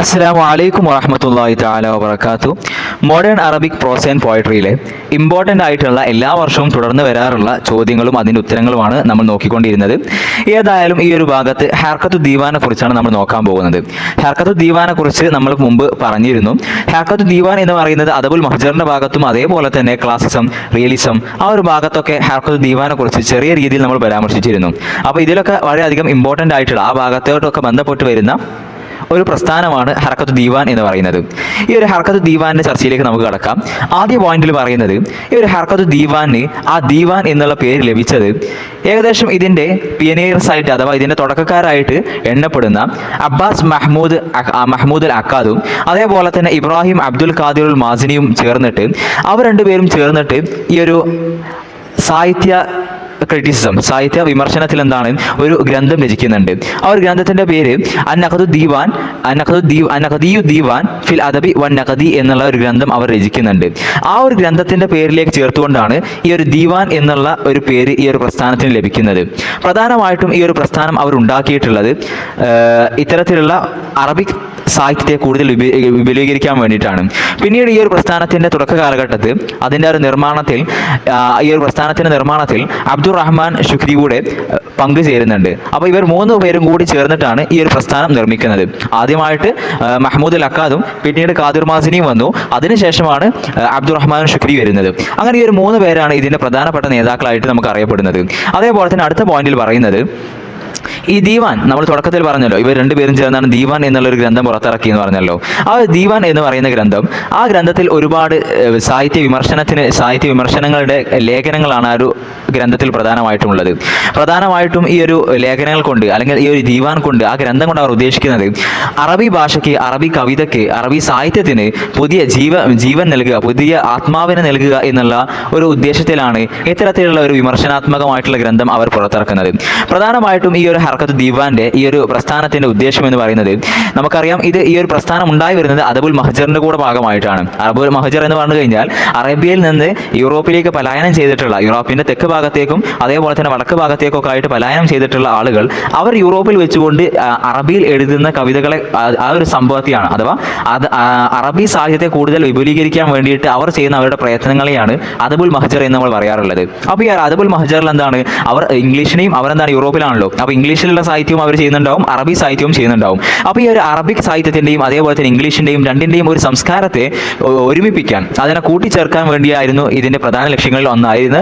അസ്സലാമു അലൈക്കും വറഹ്മത്തുള്ളാഹി തആല വബറകാത്തു. മോഡേൺ അറബിക് പ്രോസ് ആൻഡ് പോയട്രിയിലെ ഇമ്പോർട്ടൻ്റ് ആയിട്ടുള്ള എല്ലാ വർഷവും തുടർന്ന് വരാറുള്ള ചോദ്യങ്ങളും അതിൻ്റെ ഉത്തരങ്ങളുമാണ് നമ്മൾ നോക്കിക്കൊണ്ടിരുന്നത്. ഏതായാലും ഈ ഒരു ഭാഗത്ത് ഹർക്കത്തു ദീവാനെ കുറിച്ചാണ് നമ്മൾ നോക്കാൻ പോകുന്നത്. ഹർക്കത്തു ദീവാനെ കുറിച്ച് നമ്മൾ മുമ്പ് പറഞ്ഞിരുന്നു. ഹർക്കത്തു ദീവാൻ എന്ന് പറയുന്നത് അദബുൽ മഹ്ജറിന്റെ ഭാഗത്തും അതേപോലെ തന്നെ ക്ലാസിസം, റിയലിസം ആ ഒരു ഭാഗത്തൊക്കെ ഹർക്കത്തു ദീവാനെ കുറിച്ച് ചെറിയ രീതിയിൽ നമ്മൾ പരാമർശിച്ചിരുന്നു. അപ്പോൾ ഇതിലൊക്കെ വളരെയധികം ഇമ്പോർട്ടൻ്റ് ആയിട്ടുള്ള ആ ഭാഗത്തോട്ടൊക്കെ ബന്ധപ്പെട്ട് വരുന്ന ഒരു പ്രസ്ഥാനമാണ് ഹർക്കത്തു ദീവാൻ എന്ന് പറയുന്നത്. ഈ ഒരു ഹർക്കത്തു ദീവാന്റെ ചർച്ചയിലേക്ക് നമുക്ക് കടക്കാം. ആദ്യ പോയിന്റിൽ പറയുന്നത് ഈ ഒരു ഹർക്കത്തു ദീവാന് ആ ദീവാൻ എന്നുള്ള പേര് ലഭിച്ചത് ഏകദേശം ഇതിന്റെ പിയനീർസ് ആയിട്ട് അഥവാ ഇതിന്റെ തുടക്കക്കാരായിട്ട് എണ്ണപ്പെടുന്ന അബ്ബാസ് മഹ്മൂദ് അൽ അക്കാദും അതേപോലെ തന്നെ ഇബ്രാഹിം അബ്ദുൽ ഖാദിറുൽ മാസിനിയും ചേർന്നിട്ട് അവർ രണ്ടുപേരും ചേർന്നിട്ട് ഈ ഒരു സാഹിത്യ വിമർശനത്തിൽ എന്താണ് ഒരു ഗ്രന്ഥം രചിക്കുന്നുണ്ട്. ആ ഒരു ഗ്രന്ഥത്തിന്റെ പേര് ദീവാൻ ഫിൽ അദബി വൻ നഖദി എന്നുള്ള ഒരു ഗ്രന്ഥം അവർ രചിക്കുന്നുണ്ട്. ആ ഒരു ഗ്രന്ഥത്തിന്റെ പേരിലേക്ക് ചേർത്തുകൊണ്ടാണ് ഈ ഒരു ദീവാൻ എന്നുള്ള ഒരു പേര് ഈ ഒരു പ്രസ്ഥാനത്തിന് ലഭിക്കുന്നത്. പ്രധാനമായിട്ടും ഈ ഒരു പ്രസ്ഥാനം അവർ ഉണ്ടാക്കിയിട്ടുള്ളത് ഇത്തരത്തിലുള്ള അറബിക് സാഹിത്യത്തെ കൂടുതൽ വിപുലീകരിക്കാൻ വേണ്ടിയിട്ടാണ്. പിന്നീട് ഈ ഒരു പ്രസ്ഥാനത്തിന്റെ തുടക്ക കാലഘട്ടത്തിൽ അതിൻ്റെ ഈ ഒരു പ്രസ്ഥാനത്തിന്റെ നിർമ്മാണത്തിൽ അബ്ദുർ റഹ്മാൻ ശുക്രി കൂടെ പങ്കുചേരുന്നുണ്ട്. അപ്പോൾ ഇവർ മൂന്ന് പേരും കൂടി ചേർന്നിട്ടാണ് ഈ ഒരു പ്രസ്ഥാനം നിർമ്മിക്കുന്നത്. ആദ്യമായിട്ട് മഹ്മൂദ് അൽ അക്കാദും പിന്നീട് ഖാദിർ മാസിനിയും വന്നു. അതിനുശേഷമാണ് അബ്ദുർ റഹ്മാൻ ശുക്രി വരുന്നത്. അങ്ങനെ ഈ ഒരു മൂന്ന് പേരാണ് ഇതിന്റെ പ്രധാനപ്പെട്ട നേതാക്കളായിട്ട് നമുക്ക് അറിയപ്പെടുന്നത്. അതേപോലെ തന്നെ അടുത്ത പോയിന്റിൽ പറയുന്നത് ഈ ദീവാൻ നമ്മൾ തുടക്കത്തിൽ പറഞ്ഞല്ലോ, ഇവർ രണ്ടുപേരും ചേർന്നാണ് ദീവാൻ എന്നുള്ളൊരു ഗ്രന്ഥം പുറത്തിറക്കി എന്ന് പറഞ്ഞല്ലോ. ആ ദീവാൻ എന്ന് പറയുന്ന ഗ്രന്ഥം, ആ ഗ്രന്ഥത്തിൽ ഒരുപാട് സാഹിത്യ വിമർശനങ്ങളുടെ ലേഖനങ്ങളാണ് ആ ഒരു ഗ്രന്ഥത്തിൽ പ്രധാനമായിട്ടുമുള്ളത്. പ്രധാനമായിട്ടും ഈ ഒരു ലേഖനങ്ങൾ കൊണ്ട് അല്ലെങ്കിൽ ഈ ഒരു ദീവാൻ കൊണ്ട്, ആ ഗ്രന്ഥം കൊണ്ട് അവർ ഉദ്ദേശിക്കുന്നത് അറബി ഭാഷയ്ക്ക്, അറബി കവിതയ്ക്ക്, അറബി സാഹിത്യത്തിന് പുതിയ ജീവൻ നൽകുക, പുതിയ ആത്മാവിനെ നൽകുക എന്നുള്ള ഒരു ഉദ്ദേശത്തിലാണ് ഇത്തരത്തിലുള്ള ഒരു വിമർശനാത്മകമായിട്ടുള്ള ഗ്രന്ഥം അവർ പുറത്തിറക്കുന്നത്. പ്രധാനമായിട്ടും ഈ ഒരു ഹർക്കത്ത് ദീവാന്റെ ഈ ഒരു പ്രസ്ഥാനത്തിന്റെ ഉദ്ദേശം എന്ന് പറയുന്നത് നമുക്കറിയാം, ഈ ഒരു പ്രസ്ഥാനം ഉണ്ടായി വരുന്നത് അദബുൽ മഹ്ജറിന്റെ കൂടെ ഭാഗമായിട്ടാണ്. അറബുൽ മഹ്ജർ എന്ന് പറഞ്ഞു കഴിഞ്ഞാൽ അറേബ്യയിൽ നിന്ന് യൂറോപ്പിലേക്ക് പലായനം ചെയ്തിട്ടുള്ള, യൂറോപ്പിന്റെ തെക്ക് ഭാഗത്തേക്കും അതേപോലെ തന്നെ വടക്ക് ഭാഗത്തേക്കൊക്കെ ആയിട്ട് പലായനം ചെയ്തിട്ടുള്ള ആളുകൾ അവർ യൂറോപ്പിൽ വെച്ചുകൊണ്ട് അറബിയിൽ എഴുതുന്ന കവിതകളെ ആ ഒരു സംഭവത്തെയാണ്, അഥവാ അറബി സാഹിത്യത്തെ കൂടുതൽ വിപുലീകരിക്കാൻ വേണ്ടിയിട്ട് അവർ ചെയ്യുന്ന അവരുടെ പ്രയത്നങ്ങളെയാണ് അദബുൽ മഹ്ജർ എന്ന് നമ്മൾ പറയാറുള്ളത്. അപ്പോൾ ഈ അദബുൽ മഹ്ജറിൽ എന്താണ്, അവർ ഇംഗ്ലീഷിനെയും അവരെന്താണ് യൂറോപ്പിലാണല്ലോ, അപ്പോൾ ഇംഗ്ലീഷിലുള്ള സാഹിത്യവും അവർ ചെയ്യുന്നുണ്ടാവും, അറബി സാഹിത്യവും ചെയ്യുന്നുണ്ടാവും. അപ്പോൾ ഈ ഒരു അറബിക് സാഹിത്യത്തിന്റെയും അതേപോലെ തന്നെ ഇംഗ്ലീഷിന്റെയും രണ്ടിന്റെയും ഒരു സംസ്കാരത്തെ ഒരുമിപ്പിക്കാൻ, അതിനെ കൂട്ടിച്ചേർക്കാൻ വേണ്ടിയായിരുന്നു ഇതിന്റെ പ്രധാന ലക്ഷ്യങ്ങളിൽ ഒന്നായിരുന്നു.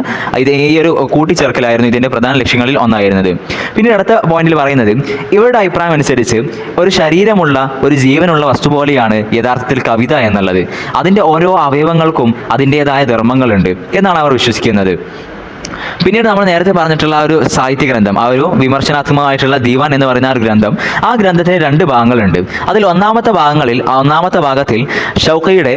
ഈ ഒരു കൂട്ടിച്ചേർക്കലായിരുന്നു ഇതിന്റെ പ്രധാന ലക്ഷ്യങ്ങളിൽ ഒന്നായിരുന്നത്. പിന്നീട് അടുത്ത പോയിന്റിൽ പറയുന്നത് ഇവരുടെ അഭിപ്രായം അനുസരിച്ച് ഒരു ശരീരമുള്ള, ഒരു ജീവനുള്ള വസ്തു പോലെയാണ് യഥാർത്ഥത്തിൽ കവിത എന്നുള്ളത്. അതിന്റെ ഓരോ അവയവങ്ങൾക്കും അതിൻ്റെതായ ധർമ്മങ്ങളുണ്ട് എന്നാണ് അവർ വിശ്വസിക്കുന്നത്. പിന്നീട് നമ്മൾ നേരത്തെ പറഞ്ഞിട്ടുള്ള ആ ഒരു സാഹിത്യ ഗ്രന്ഥം, ആ ഒരു വിമർശനാത്മകമായിട്ടുള്ള ദീവാൻ എന്ന് പറയുന്ന ആ ഒരു ഗ്രന്ഥം, ആ ഗ്രന്ഥത്തിന് രണ്ട് ഭാഗങ്ങളുണ്ട്. അതിൽ ഒന്നാമത്തെ ഭാഗത്തിൽ ഷൗക്കയുടെ,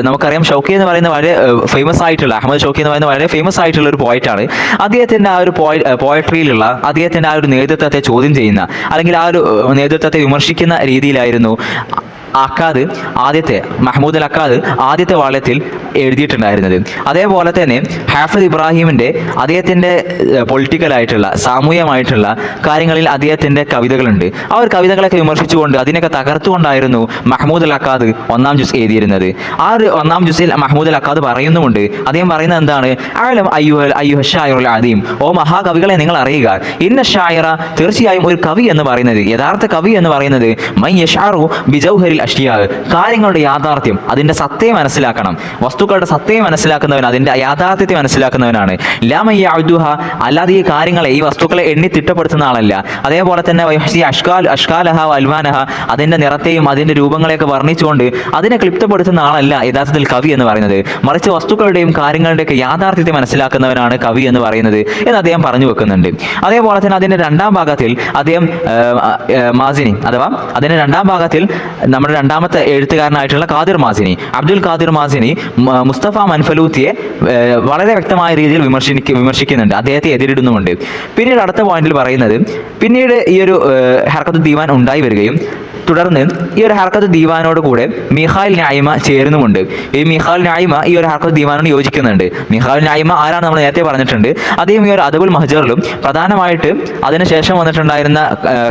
നമുക്കറിയാം ഷൗക്കി എന്ന് പറയുന്ന വളരെ ഫേമസ് ആയിട്ടുള്ള, അഹമ്മദ് ഷൗക്കി എന്ന് പറയുന്ന വളരെ ഫേമസ് ആയിട്ടുള്ള ഒരു പോയറ്റാണ്. അദ്ദേഹത്തിന്റെ ആ ഒരു പോയട്രിയിലുള്ള അദ്ദേഹത്തിന്റെ ആ ഒരു നേതൃത്വത്തെ ചോദ്യം ചെയ്യുന്ന, അല്ലെങ്കിൽ ആ ഒരു നേതൃത്വത്തെ വിമർശിക്കുന്ന രീതിയിലായിരുന്നു മഹ്മൂദ് അൽ അക്കാദ് ആദ്യത്തെ വാള്യത്തിൽ എഴുതിയിട്ടുണ്ടായിരുന്നത്. അതേപോലെ തന്നെ ഹാഫിദ് ഇബ്രാഹിമിന്റെ അദ്ദേഹത്തിന്റെ പൊളിറ്റിക്കലായിട്ടുള്ള, സാമൂഹ്യമായിട്ടുള്ള കാര്യങ്ങളിൽ അദ്ദേഹത്തിന്റെ കവിതകളുണ്ട്. ആ ഒരു കവിതകളൊക്കെ വിമർശിച്ചുകൊണ്ട് അതിനൊക്കെ തകർത്തുകൊണ്ടായിരുന്നു മഹ്മൂദ് അൽ അക്കാദ് ഒന്നാം ജുസ് എഴുതിയിരുന്നത്. ആ ഒരു ഒന്നാം ജുസിൽ മഹ്മൂദ് അൽ അക്കാദ് പറയുന്നുമുണ്ട്, അദ്ദേഹം പറയുന്നത് എന്താണ്, അദീം, ഓ മഹാകവികളെ നിങ്ങൾ അറിയുക, ഇന്ന ഷായറ, തീർച്ചയായും ഒരു കവി എന്ന് പറയുന്നത്, യഥാർത്ഥ കവി എന്ന് പറയുന്നത് മൻ യശ്അറു ബിജൗഹരിൽ അഷ്യാ, കാര്യങ്ങളുടെ യാഥാർത്ഥ്യം, അതിന്റെ സത്തയെ മനസ്സിലാക്കണം, വസ്തുക്കളുടെ സത്തയെ മനസ്സിലാക്കുന്നവൻ, അതിന്റെ യാഥാർത്ഥ്യത്തെ മനസ്സിലാക്കുന്നവനാണ്. ലാമയ്യഅദുഹ, അല്ലാതെ ഈ കാര്യങ്ങളെ, ഈ വസ്തുക്കളെ എണ്ണി തിട്ടപ്പെടുത്തുന്ന ആളല്ല. അതേപോലെ തന്നെ അഷ്കാലഹ അൽവാനഹ, അതിന്റെ നിറത്തെയും അതിന്റെ രൂപങ്ങളെയൊക്കെ വർണ്ണിച്ചുകൊണ്ട് അതിനെ ക്ലിപ്തപ്പെടുത്തുന്ന ആളല്ല യഥാർത്ഥത്തിൽ കവി എന്ന് പറയുന്നത്. മറിച്ച് വസ്തുക്കളുടെയും കാര്യങ്ങളുടെയൊക്കെ യാഥാർത്ഥ്യത്തെ മനസ്സിലാക്കുന്നവനാണ് കവി എന്ന് പറയുന്നത് എന്ന് അദ്ദേഹം പറഞ്ഞു വെക്കുന്നുണ്ട്. അതേപോലെ തന്നെ അതിന്റെ രണ്ടാം ഭാഗത്തിൽ അദ്ദേഹം മാസിനി, അഥവാ അതിന്റെ രണ്ടാം ഭാഗത്തിൽ നമ്മുടെ രണ്ടാമത്തെ എഴുത്തുകാരനായിട്ടുള്ള അബ്ദുൽ ഖാദിർ മാസിനി മുസ്തഫ മൻഫലൂത്തിയെ വളരെ വ്യക്തമായ രീതിയിൽ വിമർശിക്കുന്നുണ്ട്, അദ്ദേഹത്തെ എതിരിടുന്നുമുണ്ട്. പിന്നീട് അടുത്ത പോയിന്റിൽ പറയുന്നത്, പിന്നീട് ഈ ഒരു ഹർക്കത്ത് ദീവാൻ ഉണ്ടായി വരികയും തുടർന്ന് ഈ ഒരു ഹർക്കത്ത് ദീവാനോട് കൂടെ മിഹാൽ നായിമ ചേരുന്നുമുണ്ട്. ഈ മിഹാൽ നായിമ ഈ ഒരു ഹർക്കത്ത് ദീവാനോട് യോജിക്കുന്നുണ്ട്. മിഹാൽ നായിമ ആരാണ് നമ്മൾ നേരത്തെ പറഞ്ഞിട്ടുണ്ട്. അദ്ദേഹം ഈ ഒരു അദബുൽ മഹ്ജറിലും പ്രധാനമായിട്ട് അതിനുശേഷം വന്നിട്ടുണ്ടായിരുന്ന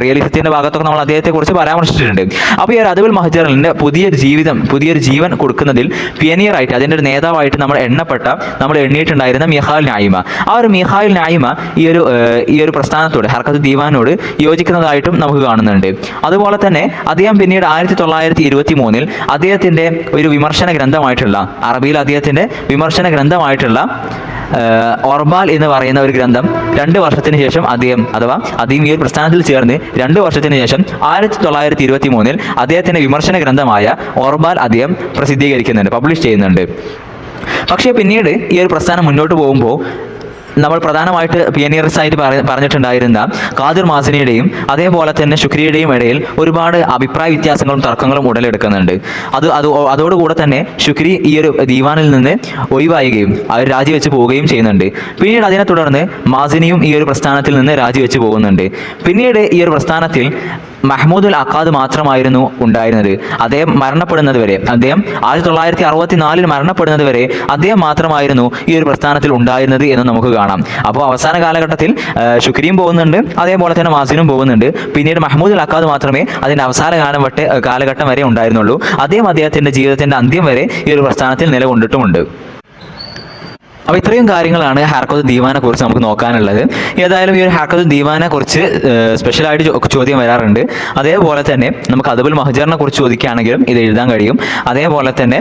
റിയലിസത്തിന്റെ ഭാഗത്തൊക്കെ നമ്മൾ അദ്ദേഹത്തെ കുറിച്ച് പരാമർശിച്ചിട്ടുണ്ട്. അപ്പോൾ ഈ ഒരു അദബുൽ മഹ്ജറിന്റെ പുതിയൊരു ജീവൻ കൊടുക്കുന്നതിൽ പിയനിയർ ആയിട്ട് അതിൻ്റെ ഒരു നേതാവായിട്ട് നമ്മൾ എണ്ണിയിട്ടുണ്ടായിരുന്ന മിഹാൽ നായിമ. ആ ഒരു മിഹാൽ നായിമ ഈ ഒരു പ്രസ്ഥാനത്തോട് ഹർക്കത്ത് ദീവാനോട് യോജിക്കുന്നതായിട്ടും നമുക്ക് കാണുന്നുണ്ട്. അതുപോലെ തന്നെ അദ്ദേഹം പിന്നീട് 1923 അദ്ദേഹത്തിന്റെ ഒരു വിമർശന ഗ്രന്ഥമായിട്ടുള്ള അറബിയിൽ അദ്ദേഹത്തിന്റെ വിമർശന ഗ്രന്ഥമായിട്ടുള്ള ഓർബാൽ എന്ന് പറയുന്ന ഒരു ഗ്രന്ഥം 2 വർഷത്തിന് ശേഷം അദ്ദേഹം ഈ ഒരു പ്രസ്ഥാനത്തിൽ ചേർന്ന് 2 വർഷത്തിന് ശേഷം 1923 അദ്ദേഹത്തിന്റെ വിമർശന ഗ്രന്ഥമായ ഓർബാൽ അദ്ദേഹം പ്രസിദ്ധീകരിക്കുന്നുണ്ട്, പബ്ലിഷ് ചെയ്യുന്നുണ്ട്. പക്ഷേ പിന്നീട് ഈ ഒരു പ്രസ്ഥാനം മുന്നോട്ട് പോകുമ്പോൾ നമ്മൾ പ്രധാനമായിട്ട് പിയനിയർസ് ആയിട്ട് പറഞ്ഞിട്ടുണ്ടായിരുന്ന ഖാദിർ മാസിനിയുടെയും അതേപോലെ തന്നെ ശുക്രിയുടെയും ഇടയിൽ ഒരുപാട് അഭിപ്രായ വ്യത്യാസങ്ങളും തർക്കങ്ങളും ഉടലെടുക്കുന്നുണ്ട്. അതോടുകൂടെ തന്നെ ശുക്രി ഈ ഒരു ദീവാനിൽ നിന്ന് ഒഴിവായുകയും അവർ രാജിവെച്ച് പോവുകയും ചെയ്യുന്നുണ്ട്. പിന്നീട് അതിനെ തുടർന്ന് മാസിനിയും ഈ ഒരു പ്രസ്ഥാനത്തിൽ നിന്ന് രാജിവെച്ച് പോകുന്നുണ്ട്. പിന്നീട് ഈ ഒരു പ്രസ്ഥാനത്തിൽ മഹ്മൂദുൽ അഖാദ് മാത്രമായിരുന്നു ഉണ്ടായിരുന്നത്. അദ്ദേഹം മരണപ്പെടുന്നത് വരെ, അദ്ദേഹം 1964 മരണപ്പെടുന്നത് വരെ അദ്ദേഹം മാത്രമായിരുന്നു ഈ ഒരു പ്രസ്ഥാനത്തിൽ ഉണ്ടായിരുന്നത് എന്ന് നമുക്ക് കാണാം. അപ്പോൾ അവസാന കാലഘട്ടത്തിൽ ശുക്രിയും പോകുന്നുണ്ട്, അതേപോലെ തന്നെ മാസിനും പോകുന്നുണ്ട്. പിന്നീട് മഹ്മൂദുൽ അഖാദ് മാത്രമേ അതിൻ്റെ അവസാന കാലഘട്ടം വരെ ഉണ്ടായിരുന്നുള്ളൂ. അദ്ദേഹത്തിന്റെ ജീവിതത്തിന്റെ അന്ത്യം വരെ ഈ ഒരു പ്രസ്ഥാനത്തിൽ നിലകൊണ്ടിട്ടുമുണ്ട്. അപ്പോൾ ഇത്രയും കാര്യങ്ങളാണ് ഹർക്കത്ത് ദീവാനെ കുറിച്ച് നമുക്ക് നോക്കാനുള്ളത്. ഏതായാലും ഈ ഒരു ഹർക്കത്ത് ദീവാനെ കുറിച്ച് സ്പെഷ്യലായിട്ട് ചോദ്യം വരാറുണ്ട്. അതേപോലെ തന്നെ നമുക്ക് അദബുൽ മഹ്ജറിനെ കുറിച്ച് ചോദിക്കുകയാണെങ്കിലും ഇത് എഴുതാൻ കഴിയും. അതേപോലെ തന്നെ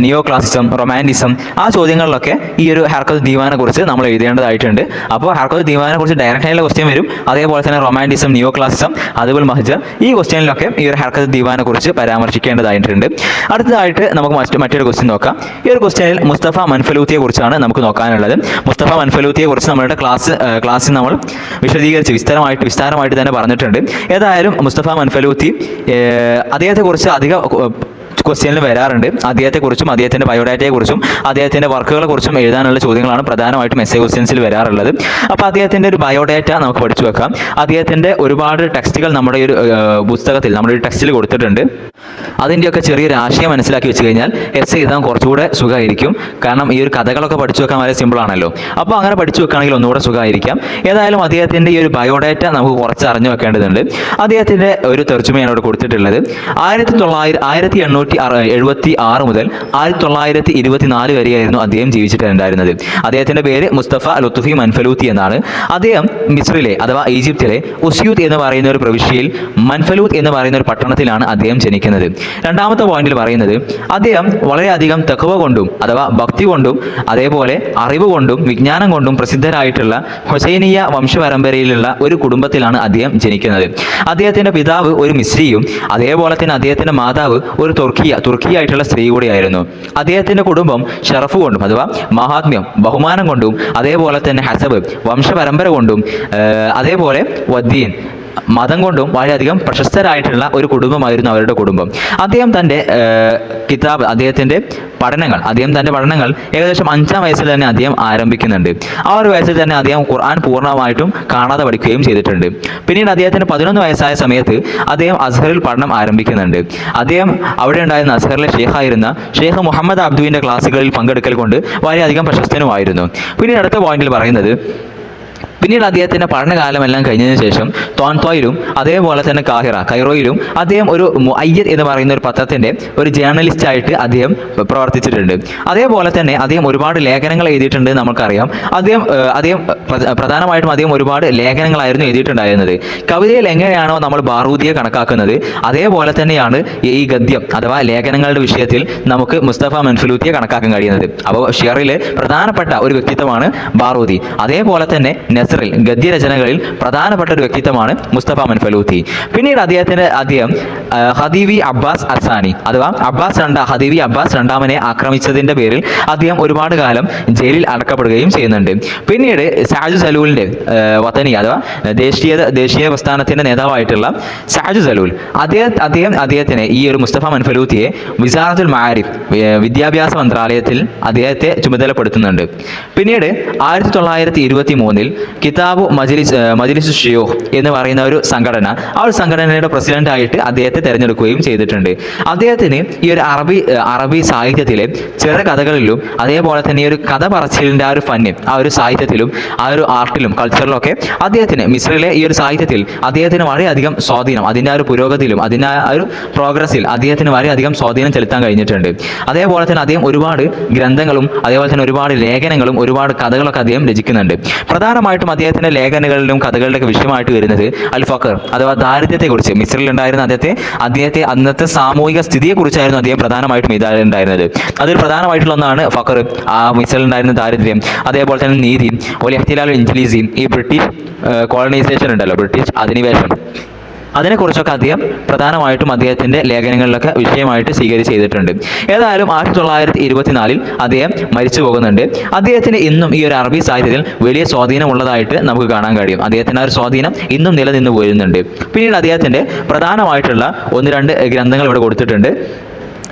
നിയോ ക്ലാസിസം, റൊമാൻറ്റിസം, ആ ചോദ്യങ്ങളിലൊക്കെ ഈ ഒരു ഹർക്കത്ത് ദീവാനെ കുറിച്ച് നമ്മൾ എഴുതേണ്ടതായിട്ടുണ്ട്. അപ്പോൾ ഹർക്കത്ത് ദീവാനെ കുറിച്ച് ഡയറക്റ്റ് ആയിട്ടുള്ള ക്വസ്റ്റ്യൻ വരും. അതേപോലെ തന്നെ റൊമാൻറ്റിസം, നിയോ ക്ലാസിസം, അദബുൽ മഹ്ജർ, ഈ ക്വസ്റ്റ്യനിലൊക്കെ ഈ ഒരു ഹർക്കത്ത് ദീവാനെ കുറിച്ച് പരാമർശിക്കേണ്ടതായിട്ടുണ്ട്. അടുത്തതായിട്ട് നമുക്ക് മറ്റൊരു ക്വസ്റ്റ്യൻ നോക്കാം. ഈ ഒരു ക്വസ്റ്റ്യനിൽ മുസ്തഫ മൻഫലൂത്തിയെ കുറിച്ചാണ് നമുക്ക് നോക്കാനുള്ളത്. മുസ്തഫ മൻഫലൂത്തിയെ കുറിച്ച് നമ്മളുടെ ക്ലാസ്സിൽ നമ്മൾ വിസ്താരമായിട്ട് തന്നെ പറഞ്ഞിട്ടുണ്ട്. ഏതായാലും മുസ്തഫ മൻഫലൂത്തി അദ്ദേഹത്തെക്കുറിച്ച് അധിക ക്വസ്റ്റ്യനിൽ വരാറുണ്ട്. അദ്ദേഹത്തെക്കുറിച്ചും അദ്ദേഹത്തിൻ്റെ ബയോഡാറ്റയെക്കുറിച്ചും അദ്ദേഹത്തിൻ്റെ വർക്കുകളെ കുറിച്ചും എഴുതാനുള്ള ചോദ്യങ്ങളാണ് പ്രധാനമായിട്ടും എസ്സേ ക്വസ്റ്റ്യൻസിൽ വരാറുള്ളത്. അപ്പോൾ അദ്ദേഹത്തിൻ്റെ ഒരു ബയോഡാറ്റ നമുക്ക് പഠിച്ചു വെക്കാം. അദ്ദേഹത്തിൻ്റെ ഒരുപാട് ടെക്സ്റ്റുകൾ നമ്മുടെ ഒരു പുസ്തകത്തിൽ, നമ്മുടെ ഒരു ടെക്സ്റ്റിൽ കൊടുത്തിട്ടുണ്ട്. അതിൻ്റെയൊക്കെ ചെറിയൊരു ആശയം മനസ്സിലാക്കി വെച്ച് കഴിഞ്ഞാൽ എസ്സേ എഴുതാൻ കുറച്ചുകൂടെ സുഖമായിരിക്കും. കാരണം ഈ ഒരു കഥകളൊക്കെ പഠിച്ചു വെക്കാൻ വളരെ സിമ്പിളാണല്ലോ. അപ്പോൾ അങ്ങനെ പഠിച്ചു വെക്കുകയാണെങ്കിൽ ഒന്നുകൂടെ സുഖമായിരിക്കാം. ഏതായാലും അദ്ദേഹത്തിൻ്റെ ഈ ഒരു ബയോഡാറ്റ നമുക്ക് കുറച്ച് അറിഞ്ഞു വെക്കേണ്ടതുണ്ട്. അദ്ദേഹത്തിൻ്റെ ഒരു തർജ്ജമയാണ് ഇവിടെ കൊടുത്തിട്ടുള്ളത്. 1876 മുതൽ 1924 വരെയായിരുന്നു അദ്ദേഹം ജീവിച്ചിട്ടുണ്ടായിരുന്നത്. അദ്ദേഹത്തിൻ്റെ പേര് മുസ്തഫ ലുത്ഫി മൻഫലൂത്തി എന്നാണ്. അദ്ദേഹം മിസ്രിലെ അഥവാ ഈജിപ്തിലെ ഉസ്യൂത്ത് എന്ന് പറയുന്ന ഒരു പ്രവിശ്യയിൽ മൻഫലൂത്ത് എന്ന് പറയുന്ന ഒരു പട്ടണത്തിലാണ് അദ്ദേഹം ജനിക്കുന്നത്. രണ്ടാമത്തെ പോയിന്റിൽ പറയുന്നത് അദ്ദേഹം വളരെയധികം തഖ്വ കൊണ്ടും അഥവാ ഭക്തി കൊണ്ടും അതേപോലെ അറിവ് കൊണ്ടും വിജ്ഞാനം കൊണ്ടും പ്രസിദ്ധരായിട്ടുള്ള ഹുസൈനിയ വംശപരമ്പരയിലുള്ള ഒരു കുടുംബത്തിലാണ് അദ്ദേഹം ജനിക്കുന്നത്. അദ്ദേഹത്തിൻ്റെ പിതാവ് ഒരു മിസ്രിയും അതേപോലെ തന്നെ അദ്ദേഹത്തിൻ്റെ മാതാവ് ഒരു തുർക്കിയായിട്ടുള്ള സ്ത്രീ കൂടിയായിരുന്നു. അദ്ദേഹത്തിൻ്റെ കുടുംബം ഷറഫ് കൊണ്ടും അഥവാ മഹാത്മ്യം, ബഹുമാനം കൊണ്ടും അതേപോലെ തന്നെ ഹസബ്, വംശപരമ്പര കൊണ്ടും അതേപോലെ വദ്ദീൻ, മതം കൊണ്ടും വളരെയധികം പ്രശസ്തരായിട്ടുള്ള ഒരു കുടുംബമായിരുന്നു അവരുടെ കുടുംബം. അദ്ദേഹം തൻ്റെ അദ്ദേഹത്തിൻ്റെ പഠനങ്ങൾ ഏകദേശം 5-ാം വയസ്സിൽ തന്നെ അദ്ദേഹം ആരംഭിക്കുന്നുണ്ട്. ആ ഒരു വയസ്സിൽ തന്നെ അദ്ദേഹം ഖുർആൻ പൂർണ്ണമായിട്ടും കാണാതെ പഠിക്കുകയും ചെയ്തിട്ടുണ്ട്. പിന്നീട് അദ്ദേഹത്തിന് 11 വയസ്സായ സമയത്ത് അദ്ദേഹം അസ്ഹറിൽ പഠനം ആരംഭിക്കുന്നുണ്ട്. അദ്ദേഹം അവിടെ ഉണ്ടായിരുന്ന അസ്ഹറിലെ ഷെയ്ഖ് മുഹമ്മദ് അബ്ദുവിൻ്റെ ക്ലാസ്സുകളിൽ പങ്കെടുക്കൽ കൊണ്ട് വളരെയധികം പ്രശസ്തനുമായിരുന്നു. പിന്നീട് അടുത്ത പോയിന്റിൽ പറയുന്നത്, പിന്നീട് അദ്ദേഹത്തിൻ്റെ പഠനകാലമെല്ലാം കഴിഞ്ഞതിന് ശേഷം തോൻതോയിലും അതേപോലെ തന്നെ കൈറോയിലും അദ്ദേഹം ഒരു മുഅയ്യദ് എന്ന് പറയുന്ന ഒരു പത്രത്തിൻ്റെ ഒരു ജേർണലിസ്റ്റായിട്ട് അദ്ദേഹം പ്രവർത്തിച്ചിട്ടുണ്ട്. അതേപോലെ തന്നെ അദ്ദേഹം ഒരുപാട് ലേഖനങ്ങൾ എഴുതിയിട്ടുണ്ട്. നമുക്കറിയാം അദ്ദേഹം പ്രധാനമായിട്ടും അദ്ദേഹം ഒരുപാട് ലേഖനങ്ങളായിരുന്നു എഴുതിയിട്ടുണ്ടായിരുന്നത്. കവിതയിൽ എങ്ങനെയാണോ നമ്മൾ ബാറൂദിയെ കണക്കാക്കുന്നത് അതേപോലെ തന്നെയാണ് ഈ ഗദ്യം അഥവാ ലേഖനങ്ങളുടെ വിഷയത്തിൽ നമുക്ക് മുസ്തഫ മൻഫലൂത്തിയെ കണക്കാക്കാൻ കഴിയുന്നത്. അപ്പോൾ ഷിയറിലെ പ്രധാനപ്പെട്ട ഒരു വ്യക്തിത്വമാണ് ബാറൂദി. അതേപോലെ തന്നെ ഗദ്യരചനകളിൽ പ്രധാനപ്പെട്ട ഒരു വ്യക്തിത്വമാണ് മുസ്തഫ മൻഫലൂത്തി. പിന്നീട് അദ്ദേഹം ഹദീവി അബ്ബാസ് അസാനി അഥവാ ഹദീവി അബ്ബാസ് രണ്ടാമനെ ആക്രമിച്ചതിൻ്റെ പേരിൽ അദ്ദേഹം ഒരുപാട് കാലം ജയിലിൽ അടക്കപ്പെടുകയും ചെയ്യുന്നുണ്ട്. പിന്നീട് സാജു സലൂലിൻ്റെ വതനി അഥവാ ദേശീയ പ്രസ്ഥാനത്തിൻ്റെ നേതാവായിട്ടുള്ള സാജു സലൂൽ അദ്ദേഹത്തിനെ ഈ ഒരു മുസ്തഫ മൻഫലൂത്തിയെ വിസാറത്തുൽ മആരിഫ് വിദ്യാഭ്യാസ മന്ത്രാലയത്തിൽ അദ്ദേഹത്തെ ചുമതലപ്പെടുത്തുന്നുണ്ട്. പിന്നീട് 1923 കിതാബു മജ്ലിസ് ഷിയൂഖ് എന്ന് പറയുന്ന ഒരു സംഘടന, ആ ഒരു സംഘടനയുടെ പ്രസിഡന്റ് ആയിട്ട് അദ്ദേഹത്തെ തെരഞ്ഞെടുക്കുകയും ചെയ്തിട്ടുണ്ട്. അദ്ദേഹത്തിന് ഈ ഒരു അറബി സാഹിത്യത്തിലെ ചെറു കഥകളിലും അതേപോലെ തന്നെ ഈ ഒരു കഥ പറച്ചിലിൻ്റെ ആ ഒരു ഫന്ന്, ആ ഒരു സാഹിത്യത്തിലും ആ ഒരു ആർട്ടിലും കൾച്ചറിലും ഒക്കെ അദ്ദേഹത്തിന് മിസ്രിലെ ഈ ഒരു സാഹിത്യത്തിൽ അദ്ദേഹത്തിന് വളരെയധികം സ്വാധീനം, അതിൻ്റെ ആ ഒരു പുരോഗതിയിലും അതിൻ്റെ ആ ഒരു പ്രോഗ്രസ്സിൽ അദ്ദേഹത്തിന് വളരെയധികം സ്വാധീനം ചെലുത്താൻ കഴിഞ്ഞിട്ടുണ്ട്. അതേപോലെ തന്നെ അദ്ദേഹം ഒരുപാട് ഗ്രന്ഥങ്ങളും അതേപോലെ തന്നെ ഒരുപാട് ലേഖനങ്ങളും ഒരുപാട് കഥകളൊക്കെ അദ്ദേഹം രചിക്കുന്നുണ്ട്. പ്രധാനമായിട്ടും അദ്ദേഹത്തിൻ്റെ ലേഖനങ്ങളിലും കഥകളുടെയൊക്കെ വിഷയമായിട്ട് വരുന്നത് അൽ ഫഖർ അഥവാ ദാരിദ്ര്യത്തെക്കുറിച്ച്, മിസ്രിൽ ഉണ്ടായിരുന്ന അദ്ദേഹത്തെ അന്നത്തെ സാമൂഹിക സ്ഥിതിയെക്കുറിച്ചായിരുന്നു അദ്ദേഹം പ്രധാനമായിട്ടും എഴുതാറുണ്ടായിരുന്നത്. അതിൽ പ്രധാനമായിട്ടുള്ള ഒന്നാണ് ഫഖർ, ആ മിസ്രിൽ ഉണ്ടായിരുന്ന ദാരിദ്ര്യം, അതേപോലെ തന്നെ നീതി, ഒൽ ഇഹ്തിലാൽ ഇൻജിലീസി, ഈ ബ്രിട്ടീഷ് കോളനൈസേഷൻ ഉണ്ടല്ലോ, ബ്രിട്ടീഷ് അധിനിവേശം, അതിനെക്കുറിച്ചൊക്കെ അദ്ദേഹം പ്രധാനമായിട്ടും അദ്ദേഹത്തിൻ്റെ ലേഖനങ്ങളിലൊക്കെ വിഷയമായിട്ട് സ്വീകരിച്ച് ചെയ്തിട്ടുണ്ട്. ഏതായാലും 1924 അദ്ദേഹം മരിച്ചു പോകുന്നുണ്ട്. അദ്ദേഹത്തിന് ഇന്നും ഈ ഒരു അറബി സാഹിത്യത്തിൽ വലിയ സ്വാധീനമുള്ളതായിട്ട് നമുക്ക് കാണാൻ കഴിയും. അദ്ദേഹത്തിൻ്റെ ആ ഒരു സ്വാധീനം ഇന്നും നിലനിന്ന് പോരുന്നുണ്ട്. പിന്നീട് അദ്ദേഹത്തിൻ്റെ പ്രധാനമായിട്ടുള്ള 1-2 ഗ്രന്ഥങ്ങൾ ഇവിടെ കൊടുത്തിട്ടുണ്ട്.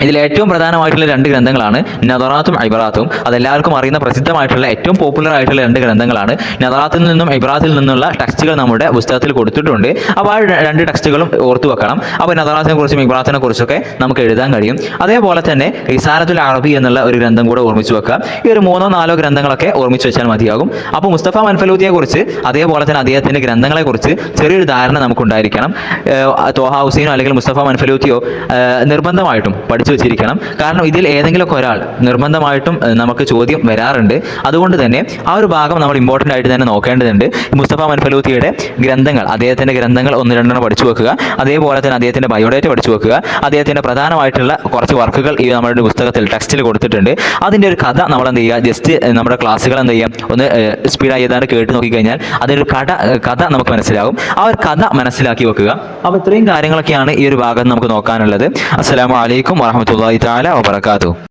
ഇതിൽ ഏറ്റവും പ്രധാനമായിട്ടുള്ള 2 ഗ്രന്ഥങ്ങളാണ് നദറാത്തും ഇബറാത്തും. അതെല്ലാവർക്കും അറിയുന്ന പ്രസിദ്ധമായിട്ടുള്ള ഏറ്റവും പോപ്പുലർ ആയിട്ടുള്ള 2 ഗ്രന്ഥങ്ങളാണ്. നദറാത്തിൽ നിന്നും ഇബറാത്തിൽ നിന്നുള്ള ടെക്സ്റ്റുകൾ നമ്മുടെ പുസ്തകത്തിൽ കൊടുത്തിട്ടുണ്ട്. അപ്പോൾ ആ 2 ടെക്സ്റ്റുകളും ഓർത്തു വെക്കണം. അപ്പോൾ നദറാത്തിനെ കുറിച്ചും ഇബറാത്തിനെ കുറിച്ചൊക്കെ നമുക്ക് എഴുതാൻ കഴിയും. അതേപോലെ തന്നെ റിസാലത്തുൽ അറബി എന്നുള്ള ഒരു ഗ്രന്ഥം കൂടെ ഓർമ്മിച്ച് വെക്കുക. ഈ ഒരു 3-4 ഗ്രന്ഥങ്ങളൊക്കെ ഓർമ്മിച്ച് വെച്ചാൽ മതിയാകും. അപ്പോൾ മുസ്തഫ മൻഫലൂത്തിയെ കുറിച്ച് അതേപോലെ തന്നെ അദ്ദേഹത്തിൻ്റെ ഗ്രന്ഥങ്ങളെ കുറിച്ച് ചെറിയൊരു ധാരണ നമുക്കുണ്ടായിരിക്കണം. ത്വാഹ ഹുസൈനോ അല്ലെങ്കിൽ മുസ്തഫ മൻഫലൂത്തിയോ നിർബന്ധമായിട്ടും പഠിച്ചു വെച്ചിരിക്കണം. കാരണം ഇതിൽ ഏതെങ്കിലുമൊക്കെ ഒരാൾ നിർബന്ധമായിട്ടും നമുക്ക് ചോദ്യം വരാറുണ്ട്. അതുകൊണ്ട് തന്നെ ആ ഒരു ഭാഗം നമ്മൾ ഇമ്പോർട്ടൻ്റ് ആയിട്ട് തന്നെ നോക്കേണ്ടതുണ്ട്. മുസ്തഫ മൻഫലൂത്തിയുടെ ഗ്രന്ഥങ്ങൾ, അദ്ദേഹത്തിൻ്റെ ഗ്രന്ഥങ്ങൾ 1-2 പഠിച്ചു വെക്കുക. അതേപോലെ തന്നെ അദ്ദേഹത്തിൻ്റെ ബയോഡേറ്റ പഠിച്ചു വെക്കുക. അദ്ദേഹത്തിൻ്റെ പ്രധാനമായിട്ടുള്ള കുറച്ച് വർക്കുകൾ ഈ നമ്മുടെ പുസ്തകത്തിൽ ടെക്സ്റ്റിൽ കൊടുത്തിട്ടുണ്ട്. അതിൻ്റെ ഒരു കഥ നമ്മൾ എന്ത് ചെയ്യുക, ജസ്റ്റ് നമ്മുടെ ക്ലാസ്സുകൾ എന്ത് ചെയ്യാം, ഒന്ന് സ്പീഡായി ഏതാണ്ട് കേട്ട് നോക്കിക്കഴിഞ്ഞാൽ അതിൻ്റെ ഒരു കഥ നമുക്ക് മനസ്സിലാകും. ആ ഒരു കഥ മനസ്സിലാക്കി വെക്കുക. അപ്പോൾ ഇത്രയും കാര്യങ്ങളൊക്കെയാണ് ഈ ഒരു ഭാഗം നമുക്ക് നോക്കാനുള്ളത്. അസ്സലാമു അലൈക്കും വറഹ്മത്തുള്ളാഹി തആല വബറകാതുഹു.